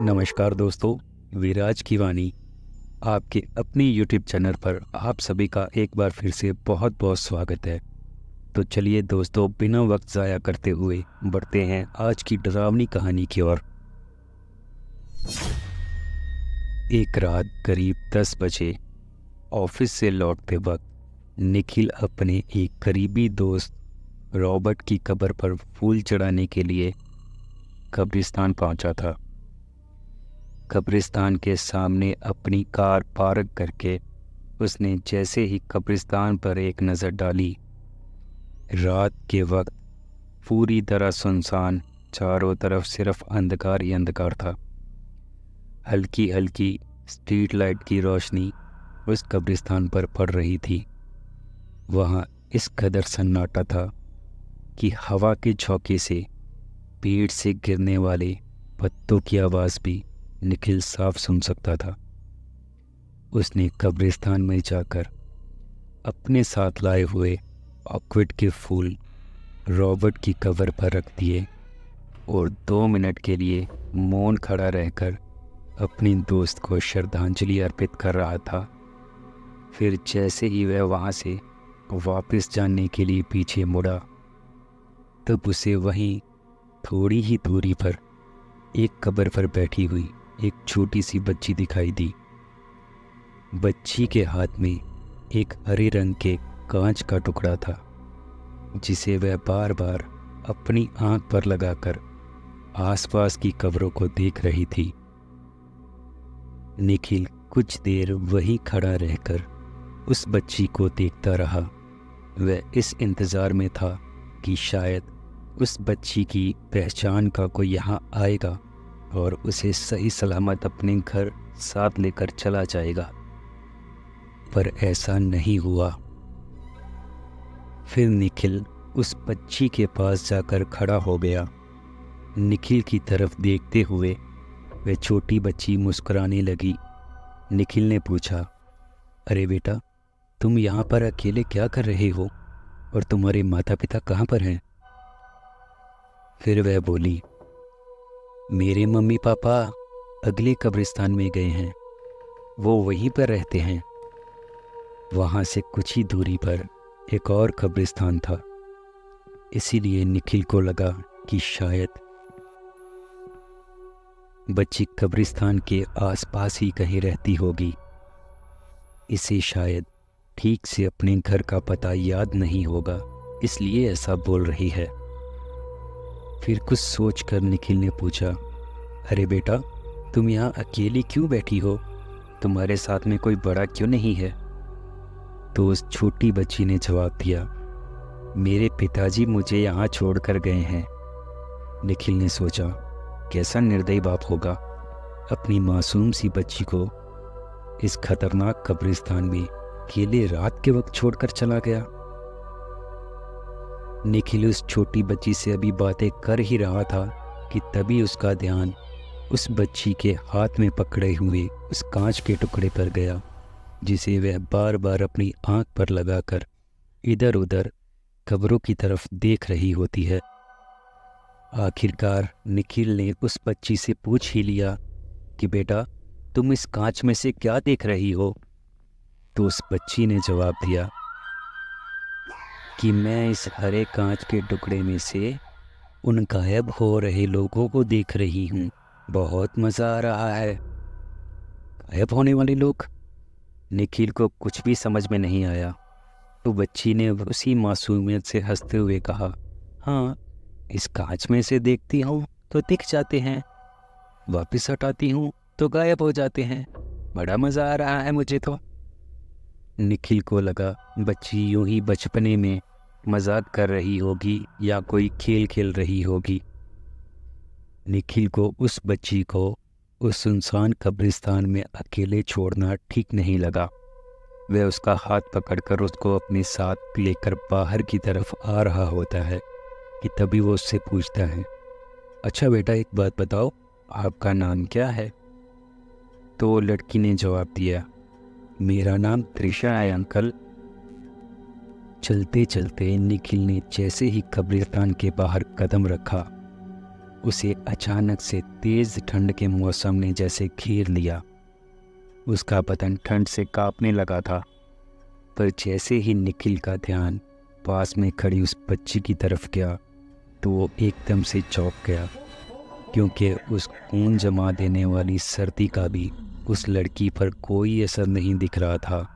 नमस्कार दोस्तों, विराज की वाणी आपके अपने YouTube चैनल पर आप सभी का एक बार फिर से बहुत बहुत स्वागत है। तो चलिए दोस्तों, बिना वक्त ज़ाया करते हुए बढ़ते हैं आज की डरावनी कहानी की ओर। एक रात करीब 10 बजे ऑफिस से लौटते वक्त निखिल अपने एक करीबी दोस्त रॉबर्ट की कब्र पर फूल चढ़ाने के लिए कब्रिस्तान पहुंचा था। कब्रिस्तान के सामने अपनी कार पार्क करके उसने जैसे ही कब्रिस्तान पर एक नज़र डाली, रात के वक्त पूरी तरह सुनसान, चारों तरफ सिर्फ अंधकार ही अंधकार था। हल्की हल्की स्ट्रीट लाइट की रोशनी उस कब्रिस्तान पर पड़ रही थी। वहाँ इस कदर सन्नाटा था कि हवा के झोंके से पेड़ से गिरने वाले पत्तों की आवाज़ भी निखिल साफ सुन सकता था। उसने कब्रिस्तान में जाकर अपने साथ लाए हुए ऑर्किड के फूल रॉबर्ट की कब्र पर रख दिए और 2 मिनट के लिए मौन खड़ा रहकर अपनी दोस्त को श्रद्धांजलि अर्पित कर रहा था। फिर जैसे ही वह वहाँ से वापस जाने के लिए पीछे मुड़ा, तब उसे वहीं थोड़ी ही दूरी पर एक कब्र पर बैठी हुई एक छोटी सी बच्ची दिखाई दी। बच्ची के हाथ में एक हरे रंग के कांच का टुकड़ा था, जिसे वह बार बार अपनी आंख पर लगाकर आसपास की कब्रों को देख रही थी। निखिल कुछ देर वहीं खड़ा रहकर उस बच्ची को देखता रहा। वह इस इंतज़ार में था कि शायद उस बच्ची की पहचान का कोई यहाँ आएगा और उसे सही सलामत अपने घर साथ लेकर चला जाएगा, पर ऐसा नहीं हुआ। फिर निखिल उस बच्ची के पास जाकर खड़ा हो गया। निखिल की तरफ देखते हुए वह छोटी बच्ची मुस्कुराने लगी। निखिल ने पूछा, अरे बेटा, तुम यहाँ पर अकेले क्या कर रहे हो और तुम्हारे माता पिता कहाँ पर हैं? फिर वह बोली, मेरे मम्मी पापा अगले कब्रिस्तान में गए हैं, वो वहीं पर रहते हैं। वहाँ से कुछ ही दूरी पर एक और कब्रिस्तान था, इसीलिए निखिल को लगा कि शायद बच्ची कब्रिस्तान के आसपास ही कहीं रहती होगी। इसे शायद ठीक से अपने घर का पता याद नहीं होगा, इसलिए ऐसा बोल रही है। फिर कुछ सोचकर निखिल ने पूछा, अरे बेटा, तुम यहाँ अकेली क्यों बैठी हो? तुम्हारे साथ में कोई बड़ा क्यों नहीं है? तो उस छोटी बच्ची ने जवाब दिया, मेरे पिताजी मुझे यहाँ छोड़कर गए हैं। निखिल ने सोचा, कैसा निर्दयी बाप होगा, अपनी मासूम सी बच्ची को इस खतरनाक कब्रिस्तान में अकेले रात के वक्त छोड़कर चला गया। निखिल उस छोटी बच्ची से अभी बातें कर ही रहा था कि तभी उसका ध्यान उस बच्ची के हाथ में पकड़े हुए उस कांच के टुकड़े पर गया, जिसे वह बार बार अपनी आंख पर लगाकर इधर उधर कब्रों की तरफ देख रही होती है। आखिरकार निखिल ने उस बच्ची से पूछ ही लिया कि बेटा, तुम इस कांच में से क्या देख रही हो? तो उस बच्ची ने जवाब दिया कि मैं इस हरे कांच के टुकड़े में से उन गायब हो रहे लोगों को देख रही हूँ। बहुत मज़ा आ रहा है। गायब होने वाले लोग? निखिल को कुछ भी समझ में नहीं आया। तो बच्ची ने उसी मासूमियत से हंसते हुए कहा, हाँ, इस कांच में से देखती हूँ तो दिख जाते हैं, वापस हटाती हूँ तो गायब हो जाते हैं। बड़ा मज़ा आ रहा है मुझे तो। निखिल को लगा बच्ची यूं ही बचपने में मजाक कर रही होगी या कोई खेल खेल रही होगी। निखिल को उस बच्ची को उस सुनसान कब्रिस्तान में अकेले छोड़ना ठीक नहीं लगा। वह उसका हाथ पकड़कर उसको अपने साथ लेकर बाहर की तरफ आ रहा होता है कि तभी वो उससे पूछता है, अच्छा बेटा, एक बात बताओ, आपका नाम क्या है? तो लड़की ने जवाब दिया, मेरा नाम त्रिशा है अंकल। चलते चलते निखिल ने जैसे ही कब्रिस्तान के बाहर कदम रखा, उसे अचानक से तेज़ ठंड के मौसम ने जैसे घेर लिया। उसका बदन ठंड से कांपने लगा था। पर जैसे ही निखिल का ध्यान पास में खड़ी उस बच्ची की तरफ गया तो वो एकदम से चौंक गया, क्योंकि उस खून जमा देने वाली सर्दी का भी उस लड़की पर कोई असर नहीं दिख रहा था।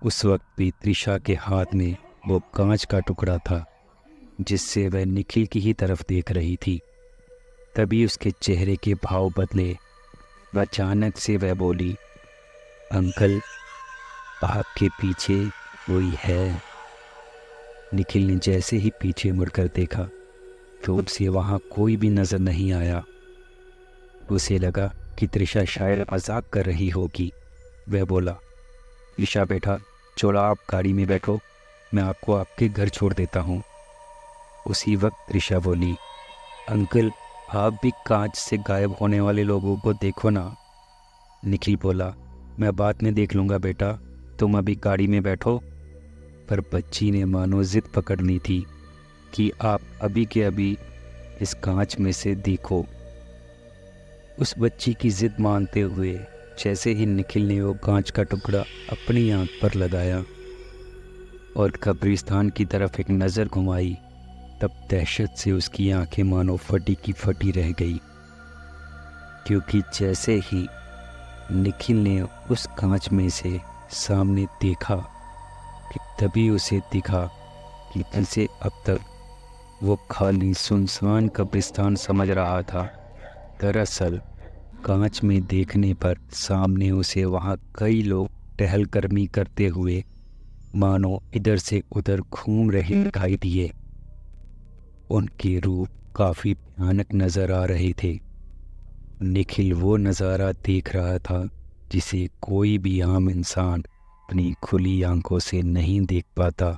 उस वक्त भी त्रिशा के हाथ में वो कांच का टुकड़ा था जिससे वह निखिल की ही तरफ देख रही थी। तभी उसके चेहरे के भाव बदले। अचानक से वह बोली, अंकल, आपके पीछे कोई है। निखिल ने जैसे ही पीछे मुड़कर देखा तो उसे वहाँ कोई भी नज़र नहीं आया। उसे लगा कि त्रिशा शायद मजाक कर रही होगी। वह बोला, त्रिशा बेटा, चलो आप गाड़ी में बैठो, मैं आपको आपके घर छोड़ देता हूँ। उसी वक्त त्रिशा बोली, अंकल, आप भी कांच से गायब होने वाले लोगों को देखो ना। निखिल बोला, मैं बाद में देख लूँगा बेटा, तुम अभी गाड़ी में बैठो। पर बच्ची ने मानो जिद पकड़ ली थी कि आप अभी के अभी इस कांच में से देखो। उस बच्ची की जिद मानते हुए जैसे ही निखिल ने वो कांच का टुकड़ा अपनी आंख पर लगाया और कब्रिस्तान की तरफ एक नज़र घुमाई, तब दहशत से उसकी आंखें मानो फटी की फटी रह गई। क्योंकि जैसे ही निखिल ने उस कांच में से सामने देखा कि तभी उसे दिखा कि जैसे अब तक वो खाली सुनसान कब्रिस्तान समझ रहा था, दरअसल कांच में देखने पर सामने उसे वहाँ कई लोग टहलकदमी करते हुए मानो इधर से उधर घूम रहे दिखाई दिए। उनके रूप काफ़ी भयानक नज़र आ रहे थे। निखिल वो नज़ारा देख रहा था जिसे कोई भी आम इंसान अपनी खुली आंखों से नहीं देख पाता।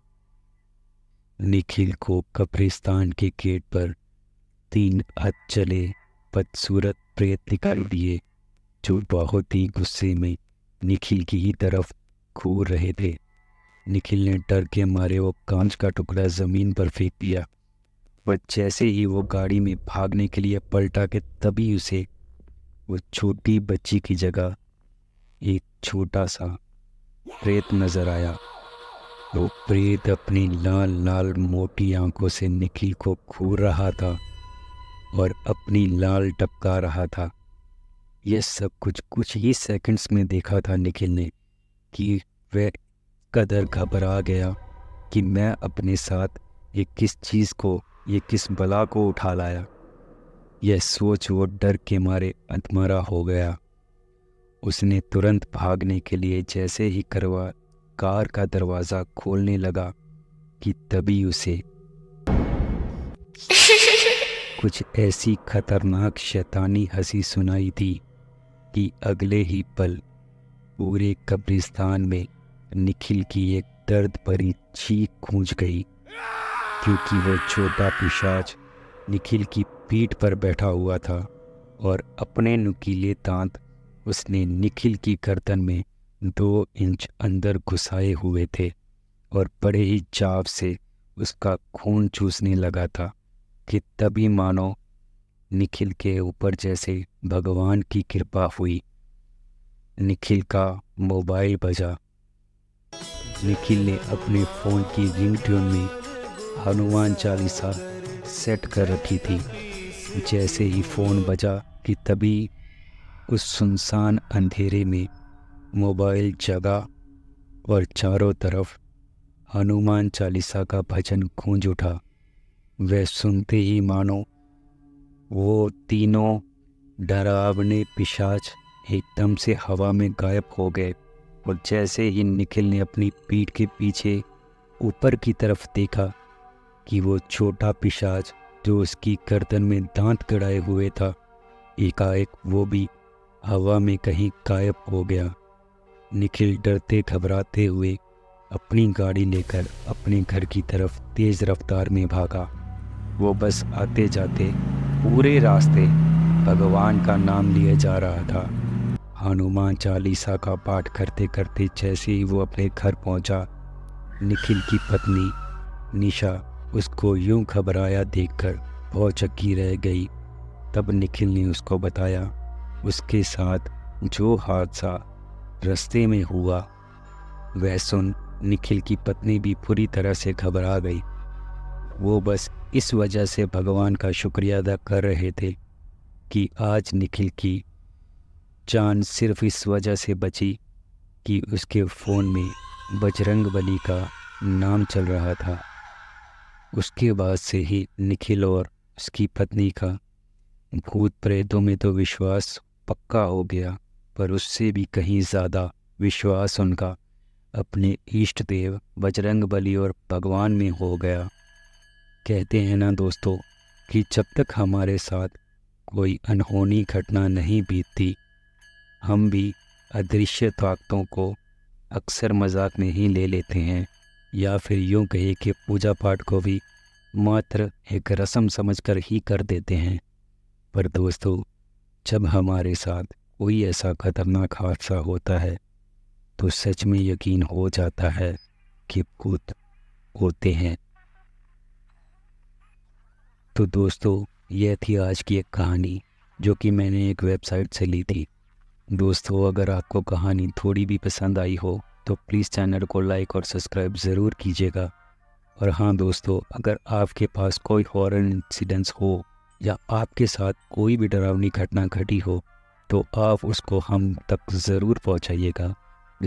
निखिल को कब्रिस्तान के गेट पर 3 अधजले बदसूरत प्रेत दिखाई दिए, जो बहुत ही गुस्से में निखिल की ही तरफ घूर रहे थे। निखिल ने डर के मारे वो कांच का टुकड़ा ज़मीन पर फेंक दिया। वह जैसे ही वो गाड़ी में भागने के लिए पलटा कि तभी उसे वो छोटी बच्ची की जगह एक छोटा सा प्रेत नजर आया। वो प्रेत अपनी लाल लाल मोटी आंखों से निखिल को घूर रहा था और अपनी लाल टपका रहा था। यह सब कुछ ही सेकंड्स में देखा था निखिल ने कि वह कदर घबरा गया कि मैं अपने साथ ये किस बला को उठा लाया। यह सोच वो डर के मारे अधमरा हो गया। उसने तुरंत भागने के लिए जैसे ही कार का दरवाज़ा खोलने लगा कि तभी उसे कुछ ऐसी खतरनाक शैतानी हंसी सुनाई दी कि अगले ही पल पूरे कब्रिस्तान में निखिल की एक दर्द भरी चीख गूंज गई, क्योंकि वो छोटा पिशाच निखिल की पीठ पर बैठा हुआ था और अपने नुकीले दांत उसने निखिल की गर्दन में 2 इंच अंदर घुसाए हुए थे और बड़े ही चाव से उसका खून चूसने लगा था कि तभी मानो निखिल के ऊपर जैसे भगवान की कृपा हुई। निखिल का मोबाइल बजा। निखिल ने अपने फ़ोन की रिंगटोन में हनुमान चालीसा सेट कर रखी थी। जैसे ही फ़ोन बजा कि तभी उस सुनसान अंधेरे में मोबाइल जगा और चारों तरफ हनुमान चालीसा का भजन गूंज उठा। वह सुनते ही मानो वो तीनों डरावने पिशाच एकदम से हवा में गायब हो गए और जैसे ही निखिल ने अपनी पीठ के पीछे ऊपर की तरफ देखा कि वो छोटा पिशाच जो उसकी गर्दन में दांत गड़ाए हुए था, एकाएक वो भी हवा में कहीं गायब हो गया। निखिल डरते घबराते हुए अपनी गाड़ी लेकर अपने घर की तरफ तेज़ रफ्तार में भागा। वो बस आते जाते पूरे रास्ते भगवान का नाम लिए जा रहा था। हनुमान चालीसा का पाठ करते करते जैसे ही वो अपने घर पहुंचा, निखिल की पत्नी निशा उसको यूं घबराया देखकर भौचक्की रह गई तब निखिल ने उसको बताया उसके साथ जो हादसा रास्ते में हुआ। वह सुन निखिल की पत्नी भी पूरी तरह से घबरा गई। वो बस इस वजह से भगवान का शुक्रिया अदा कर रहे थे कि आज निखिल की जान सिर्फ इस वजह से बची कि उसके फ़ोन में बजरंगबली का नाम चल रहा था। उसके बाद से ही निखिल और उसकी पत्नी का भूत प्रेतों में तो विश्वास पक्का हो गया, पर उससे भी कहीं ज़्यादा विश्वास उनका अपने इष्ट देव बजरंगबली और भगवान में हो गया। कहते हैं ना दोस्तों कि जब तक हमारे साथ कोई अनहोनी घटना नहीं बीतती, हम भी अदृश्य ताकतों को अक्सर मजाक में ही ले लेते हैं, या फिर यूँ कहे कि पूजा पाठ को भी मात्र एक रस्म समझकर ही कर देते हैं। पर दोस्तों, जब हमारे साथ कोई ऐसा खतरनाक हादसा होता है तो सच में यकीन हो जाता है कि भूत होते हैं। तो दोस्तों, यह थी आज की एक कहानी जो कि मैंने एक वेबसाइट से ली थी। दोस्तों, अगर आपको कहानी थोड़ी भी पसंद आई हो तो प्लीज़ चैनल को लाइक और सब्सक्राइब ज़रूर कीजिएगा। और हाँ दोस्तों, अगर आपके पास कोई हॉरर इंसिडेंट्स हो या आपके साथ कोई भी डरावनी घटना घटी हो तो आप उसको हम तक ज़रूर पहुंचाइएगा।